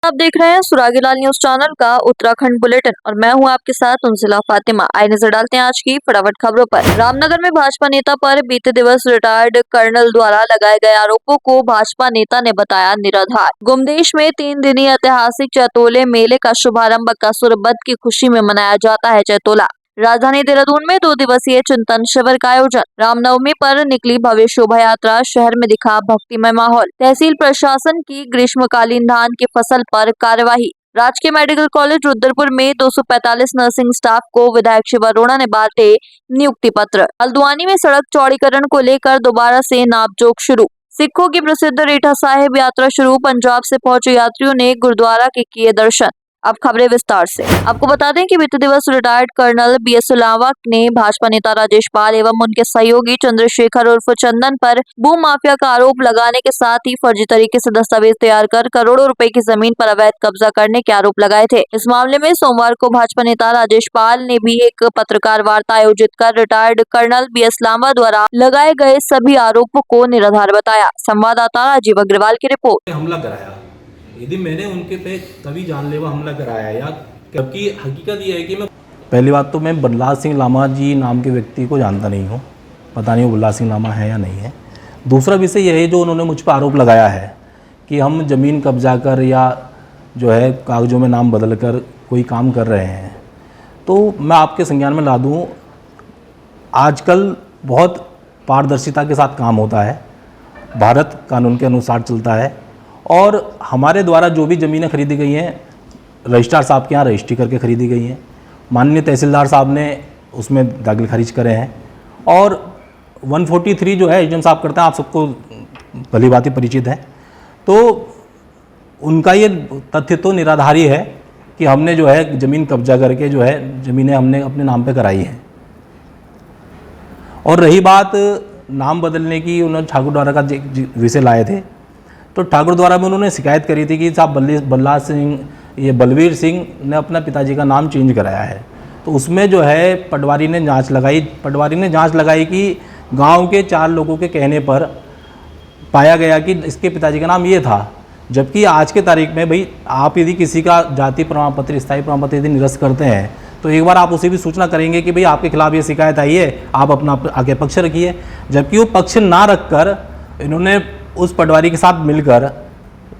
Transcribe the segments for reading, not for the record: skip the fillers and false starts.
आप देख रहे हैं सुरागीलाल न्यूज चैनल का उत्तराखंड बुलेटिन और मैं हूं आपके साथ उनजिला फातिमा। आइए नजर डालते हैं आज की फटाफट खबरों पर। रामनगर में भाजपा नेता पर बीते दिवस रिटायर्ड कर्नल द्वारा लगाए गए आरोपों को भाजपा नेता ने बताया निराधार। गुमदेश में 3 दिनी ऐतिहासिक चैतोले मेले का शुभारंभ बकासुर वध की खुशी में मनाया जाता है। चैतोला राजधानी देहरादून में 2 दिवसीय चिंतन शिविर का आयोजन। रामनवमी पर निकली भव्य शोभा यात्रा, शहर में दिखा भक्तिमय माहौल। तहसील प्रशासन की ग्रीष्मकालीन धान की फसल पर कार्यवाही। राजकीय मेडिकल कॉलेज रुद्रपुर में 245 नर्सिंग स्टाफ को विधायक शिव अरोड़ा ने बांटे नियुक्ति पत्र। हल्द्वानी में सड़क चौड़ीकरण को लेकर दोबारा से नापजोक शुरू। सिखों की प्रसिद्ध रीठा साहिब यात्रा शुरू। पंजाब से पहुंचे यात्रियों ने गुरुद्वारा के किए दर्शन। अब खबरें विस्तार से। आपको बता दें कि बीते दिवस रिटायर्ड कर्नल BS सुलावा ने भाजपा नेता राजेश पाल एवं उनके सहयोगी चंद्रशेखर उर्फ चंदन पर भू माफिया का आरोप लगाने के साथ ही फर्जी तरीके से दस्तावेज तैयार कर करोड़ों रुपए की जमीन पर अवैध कब्जा करने के आरोप लगाए थे। इस मामले में सोमवार को भाजपा नेता राजेश पाल ने भी एक पत्रकार वार्ता आयोजित कर रिटायर्ड कर्नल BS सुलावा द्वारा लगाए गए सभी आरोपों को निराधार बताया। संवाददाता राजीव अग्रवाल की रिपोर्ट। हमला कराया, यदि मैंने उनके पे कभी जानलेवा हमला कराया या क्योंकि हकीकत ये है कि मैं पहली बात तो मैं बल्लाल सिंह लामा जी नाम के व्यक्ति को जानता नहीं हूँ, पता नहीं वो बल्लाल सिंह लामा है या नहीं है। दूसरा विषय यह है जो उन्होंने मुझ पर आरोप लगाया है कि हम ज़मीन कब्जा कर या जो है कागज़ों में नाम बदल कर कोई काम कर रहे हैं। तो मैं आपके संज्ञान में ला दूँ, आजकल बहुत पारदर्शिता के साथ काम होता है, भारत कानून के अनुसार चलता है और हमारे द्वारा जो भी ज़मीनें खरीदी गई हैं रजिस्ट्रार साहब के यहाँ रजिस्ट्री करके खरीदी गई हैं। माननीय तहसीलदार साहब ने उसमें दाखिल खारिज करे हैं और 143 जो है एजेंट साहब करते हैं, आप सबको भली भांति परिचित है। तो उनका ये तथ्य तो निराधारी है कि हमने जो है ज़मीन कब्जा करके जो है ज़मीनें हमने अपने नाम पे कराई हैं। और रही बात नाम बदलने की, उन्होंने ठाकुर द्वारा का विषय लाए थे, तो ठाकुर द्वारा में उन्होंने शिकायत करी थी कि साहब बलवीर सिंह ने अपना पिताजी का नाम चेंज कराया है। तो उसमें जो है पटवारी ने जांच लगाई कि गांव के 4 लोगों के कहने पर पाया गया कि इसके पिताजी का नाम ये था। जबकि आज के तारीख में भाई आप यदि किसी का जाति प्रमाण पत्र, स्थायी प्रमाण पत्र यदि निरस्त करते हैं तो एक बार आप उसे भी सूचना करेंगे कि भाई आपके खिलाफ ये शिकायत आई है, आप अपना आगे पक्ष रखिए। जबकि वो पक्ष ना रखकर इन्होंने उस पटवारी के साथ मिलकर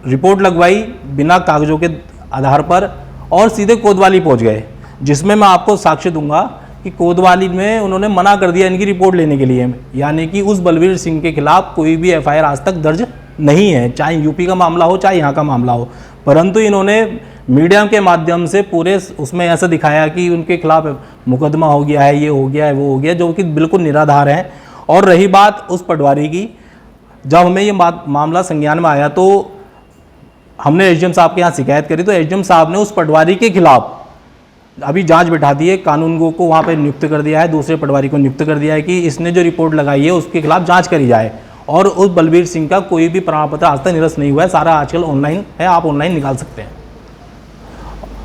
रिपोर्ट लगवाई बिना कागजों के आधार पर और सीधे कोतवाली पहुंच गए, जिसमें मैं आपको साक्ष्य दूंगा कि कोतवाली में उन्होंने मना कर दिया इनकी रिपोर्ट लेने के लिए। यानी कि उस बलवीर सिंह के खिलाफ कोई भी FIR आज तक दर्ज नहीं है, चाहे यूपी का मामला हो चाहे यहाँ का मामला हो। परंतु इन्होंने मीडिया के माध्यम से पूरे उसमें ऐसा दिखाया कि उनके खिलाफ मुकदमा हो गया है, ये हो गया है, वो हो गया, जो कि बिल्कुल निराधार है। और रही बात उस पटवारी की, जब हमें ये मामला संज्ञान में आया तो हमने SDM साहब के यहाँ शिकायत करी, तो SDM साहब ने उस पटवारी के खिलाफ अभी जांच बैठा दी है, कानूनगो को वहाँ पे नियुक्त कर दिया है, दूसरे पटवारी को नियुक्त कर दिया है कि इसने जो रिपोर्ट लगाई है उसके खिलाफ जांच करी जाए। और उस बलवीर सिंह का कोई भी प्रमाण पत्र आज तक निरस्त नहीं हुआ है, सारा आजकल ऑनलाइन है, आप ऑनलाइन निकाल सकते हैं।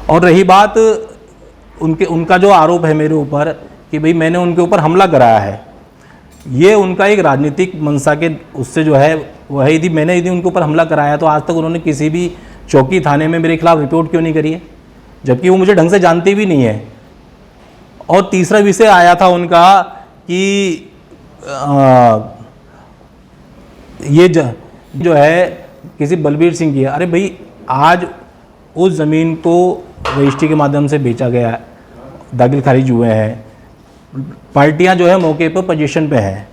और रही बात उनका जो आरोप है मेरे ऊपर कि भाई मैंने उनके ऊपर हमला कराया है, ये उनका एक राजनीतिक मंशा के उससे जो है वह यदि मैंने उनके ऊपर हमला कराया तो आज तक उन्होंने किसी भी चौकी थाने में मेरे खिलाफ रिपोर्ट क्यों नहीं करी है, जबकि वो मुझे ढंग से जानते भी नहीं है। और तीसरा विषय आया था उनका कि ये जो है किसी बलवीर सिंह की है। अरे भाई आज उस ज़मीन को रजिस्ट्री के माध्यम से बेचा गया है, दाखिल खारिज हुए हैं, पार्टियां जो है मौके पर पोजीशन पे हैं।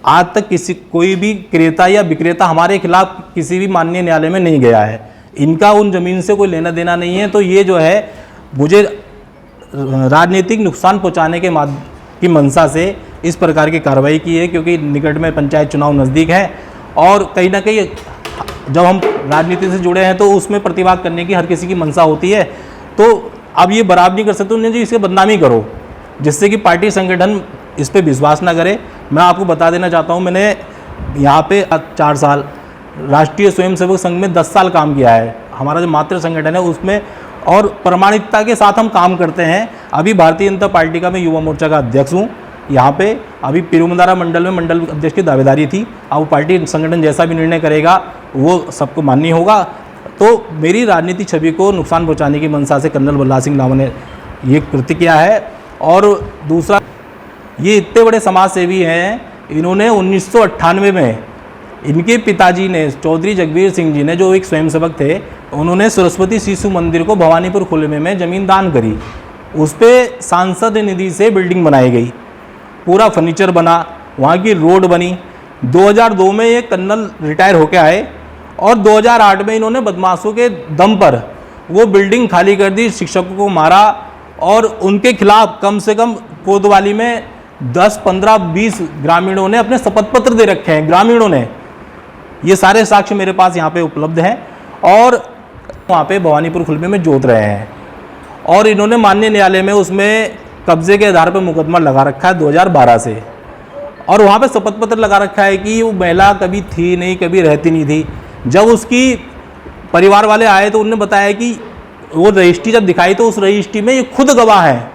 आज तक कोई भी क्रेता या विक्रेता हमारे खिलाफ किसी भी माननीय न्यायालय में नहीं गया है, इनका उन ज़मीन से कोई लेना देना नहीं है। तो ये जो है मुझे राजनीतिक नुकसान पहुंचाने की मंशा से इस प्रकार की कार्रवाई की है, क्योंकि निकट में पंचायत चुनाव नज़दीक है और कहीं ना कहीं जब हम राजनीति से जुड़े हैं तो उसमें प्रतिवाद करने की हर किसी की मंशा होती है। तो अब ये बराबर नहीं कर सकते उन्हें जी इसके बदनामी करो, जिससे कि पार्टी संगठन इस पर विश्वास ना करे। मैं आपको बता देना चाहता हूँ, मैंने यहाँ पे 4 साल, राष्ट्रीय स्वयंसेवक संघ में 10 साल काम किया है, हमारा जो मातृ संगठन है उसमें, और प्रामाणिकता के साथ हम काम करते हैं। अभी भारतीय जनता पार्टी का मैं युवा मोर्चा का अध्यक्ष हूँ। यहाँ पे अभी पिरुमदारा मंडल में मंडल अध्यक्ष की दावेदारी थी। अब पार्टी संगठन जैसा भी निर्णय करेगा वो सबको मान्य होगा। तो मेरी राजनीतिक छवि को नुकसान पहुंचाने की मंशा से कर्नल बल्ला सिंह लामा ने ये कृत्य किया है। और दूसरा, ये इतने बड़े समाज सेवी हैं, इन्होंने 1998 में इनके पिताजी ने, चौधरी जगबीर सिंह जी ने, जो एक स्वयंसेवक थे, उन्होंने सरस्वती शिशु मंदिर को भवानीपुर खुले में ज़मीन दान करी। उस पर सांसद निधि से बिल्डिंग बनाई गई, पूरा फर्नीचर बना, वहाँ की रोड बनी। 2002 में ये कर्नल रिटायर होकर आए और 2008 में इन्होंने बदमाशों के दम पर वो बिल्डिंग खाली कर दी, शिक्षकों को मारा और उनके खिलाफ कम से कम कोतवाली में 10, 15, 20 ग्रामीणों ने अपने शपथ पत्र दे रखे हैं। ग्रामीणों ने, ये सारे साक्ष्य मेरे पास यहाँ पे उपलब्ध हैं और वहाँ पे भवानीपुर खुलबे में जोत रहे हैं। और इन्होंने माननीय न्यायालय में उसमें कब्जे के आधार पर मुकदमा लगा रखा है 2012 से, और वहाँ पे शपथ पत्र लगा रखा है कि वो महिला कभी थी नहीं, कभी रहती नहीं थी। जब उसकी परिवार वाले आए तो उन्होंने बताया कि वो रजिस्ट्री जब दिखाई तो उस रजिस्ट्री में ये खुद गवाह है,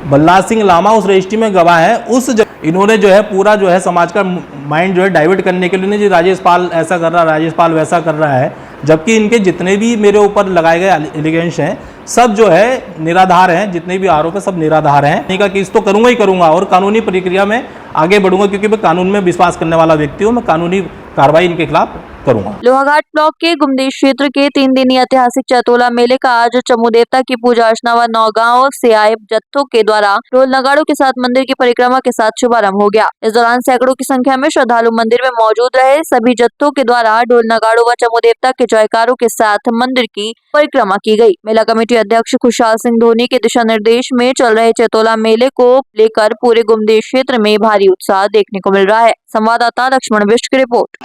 बल्ला सिंह लामा उस रजिस्ट्री में गवाह है। इन्होंने जो है पूरा जो है समाज का माइंड जो है डाइवर्ट करने के लिए, राजेश पाल ऐसा कर रहा है, राजेश पाल वैसा कर रहा है, जबकि इनके जितने भी मेरे ऊपर लगाए गए एलिगेंस हैं सब जो है निराधार हैं। जितने भी आरोप है सब निराधार हैं। नहीं का केस तो करूँगा ही करूँगा और कानूनी प्रक्रिया में आगे बढ़ूंगा, क्योंकि मैं कानून में विश्वास करने वाला व्यक्ति हूँ। मैं कानूनी कार्रवाई इनके खिलाफ करूंगा। लोहाघाट ब्लॉक के गुमदेश क्षेत्र के 3 दिनी ऐतिहासिक चैतोला मेले का आज चमू देवता की पूजा अर्चना व 9 गाँव से आए जत्थों के द्वारा ढोल नगाड़ों के साथ मंदिर की परिक्रमा के साथ शुभारंभ हो गया। इस दौरान सैकड़ों की संख्या में श्रद्धालु मंदिर में मौजूद रहे। सभी जत्थों के द्वारा ढोल नगाड़ों व चमू देवता के जयकारों के साथ मंदिर की परिक्रमा की गई। मेला कमेटी अध्यक्ष खुशहाल सिंह धोनी के दिशा निर्देश में चल रहे चैतोला मेले को लेकर पूरे गुमदेश क्षेत्र में भारी उत्साह देखने को मिल रहा है। संवाददाता लक्ष्मण बिष्ट की रिपोर्ट।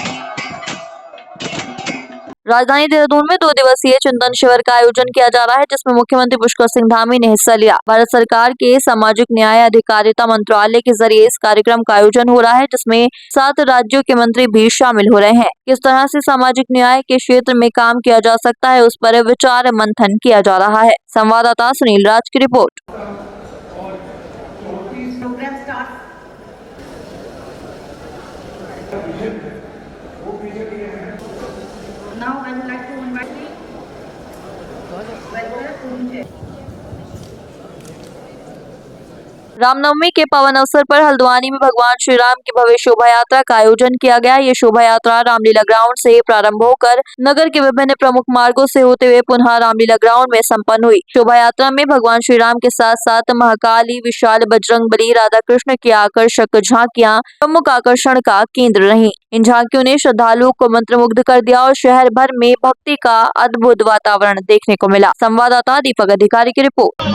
राजधानी देहरादून में 2 दिवसीय चिंतन शिविर का आयोजन किया जा रहा है, जिसमें मुख्यमंत्री पुष्कर सिंह धामी ने हिस्सा लिया। भारत सरकार के सामाजिक न्याय अधिकारिता मंत्रालय के जरिए इस कार्यक्रम का आयोजन हो रहा है, जिसमें 7 राज्यों के मंत्री भी शामिल हो रहे हैं। किस तरह से सामाजिक न्याय के क्षेत्र में काम किया जा सकता है, उस पर विचार मंथन किया जा रहा है। संवाददाता सुनील राज की report. Now I would like to invite you. Ramnavami के पावन अवसर पर हल्द्वानी में भगवान श्री राम की भव्य शोभा यात्रा का आयोजन किया गया। ये शोभा यात्रा रामलीला ग्राउंड से प्रारंभ होकर नगर के विभिन्न प्रमुख मार्गों से होते हुए पुनः रामलीला ग्राउंड में संपन्न हुई। शोभा यात्रा में भगवान श्री राम के साथ साथ महाकाली, विशाल बजरंगबली, राधा कृष्ण की आकर्षक झांकियां प्रमुख आकर्षण का केंद्र रहीं। इन झांकियों ने श्रद्धालुओं को मंत्रमुग्ध कर दिया और शहर भर में भक्ति का अद्भुत वातावरण देखने को मिला। संवाददाता दीपक अधिकारी की रिपोर्ट।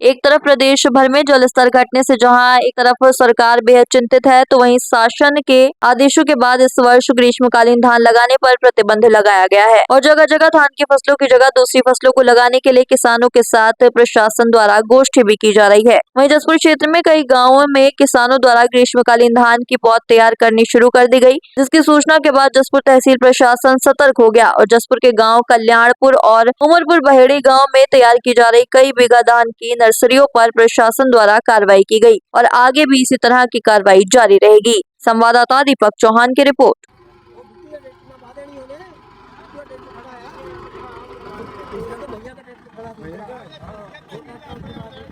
एक तरफ प्रदेश भर में जल स्तर घटने से जहां एक तरफ सरकार बेहद चिंतित है, तो वहीं शासन के आदेशों के बाद इस वर्ष ग्रीष्मकालीन धान लगाने पर प्रतिबंध लगाया गया है और जगह जगह धान की फसलों की जगह दूसरी फसलों को लगाने के लिए किसानों के साथ प्रशासन द्वारा गोष्ठी भी की जा रही है। वहीं जसपुर क्षेत्र में कई गाँवों में किसानों द्वारा ग्रीष्मकालीन धान की पौध तैयार करनी शुरू कर दी गयी, जिसकी सूचना के बाद जसपुर तहसील प्रशासन सतर्क हो गया और जसपुर के गाँव कल्याणपुर और उमरपुर बहेड़ी गाँव में तैयार की जा रही कई बीघा धान की नर्सरियों पर प्रशासन द्वारा कार्रवाई की गई और आगे भी इसी तरह की कार्रवाई जारी रहेगी। संवाददाता दीपक चौहान की रिपोर्ट।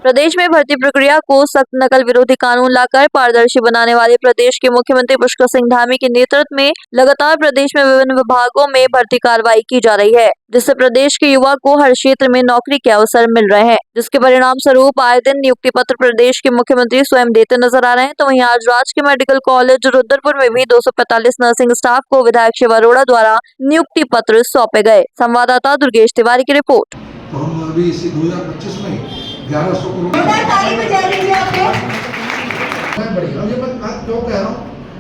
प्रदेश में भर्ती प्रक्रिया को सख्त नकल विरोधी कानून लाकर पारदर्शी बनाने वाले प्रदेश के मुख्यमंत्री पुष्कर सिंह धामी के नेतृत्व में लगातार प्रदेश में विभिन्न विभागों में भर्ती कार्रवाई की जा रही है, जिससे प्रदेश के युवा को हर क्षेत्र में नौकरी के अवसर मिल रहे हैं, जिसके परिणाम स्वरूप आए दिन नियुक्ति पत्र प्रदेश के मुख्यमंत्री स्वयं देते नजर आ रहे हैं। तो वहीं आज राजकीय मेडिकल कॉलेज रुद्रपुर में भी 245 नर्सिंग स्टाफ को विधायक शिव अरोड़ा द्वारा नियुक्ति पत्र सौंपे गए। संवाददाता दुर्गेश तिवारी की रिपोर्ट। तो हम अभी इसी 2025 में 1100 करोड़ बढ़िया। ये मैं बात क्यों कह रहा हूँ,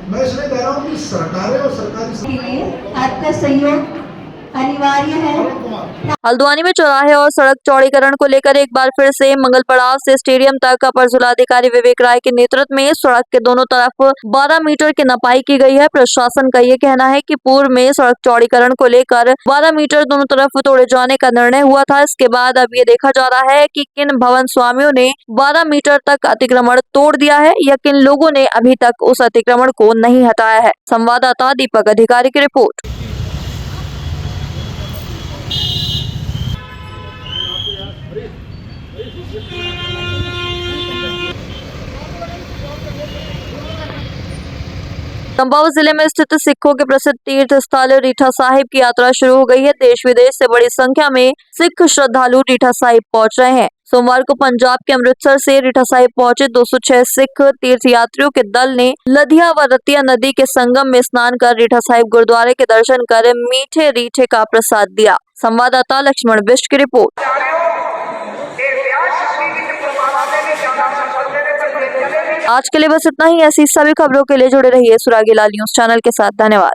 मैं इसलिए कह रहा हूँ कि सरकारें और सरकारी आपका सहयोग अनिवार्य है। हल्द्वानी में चौराहे और सड़क चौड़ीकरण को लेकर एक बार फिर से मंगल पड़ाव से स्टेडियम तक अपर जिलाधिकारी विवेक राय के नेतृत्व में सड़क के दोनों तरफ 12 मीटर की नपाई की गई है। प्रशासन का ये कहना है कि पूर्व में सड़क चौड़ीकरण को लेकर 12 मीटर दोनों तरफ तोड़े जाने का निर्णय हुआ था। इसके बाद अब ये देखा जा रहा है कि किन भवन स्वामियों ने 12 मीटर तक अतिक्रमण तोड़ दिया है या किन लोगों ने अभी तक उस अतिक्रमण को नहीं हटाया है। संवाददाता दीपक अधिकारी की रिपोर्ट। चंपावत जिले में स्थित सिखों के प्रसिद्ध तीर्थ स्थल रीठा साहिब की यात्रा शुरू हो गई है। देश विदेश से बड़ी संख्या में सिख श्रद्धालु रीठा साहिब पहुंच रहे हैं। सोमवार को पंजाब के अमृतसर से रीठा साहिब पहुंचे 206 सिख तीर्थ यात्रियों के दल ने लधिया व रतिया नदी के संगम में स्नान कर रीठा साहिब गुरुद्वारे के दर्शन कर मीठे रीठे का प्रसाद दिया। संवाददाता लक्ष्मण बिष्ट की रिपोर्ट। आज के लिए बस इतना ही। ऐसी सभी खबरों के लिए जुड़े रहिए सुरागी लाल न्यूज चैनल के साथ। धन्यवाद।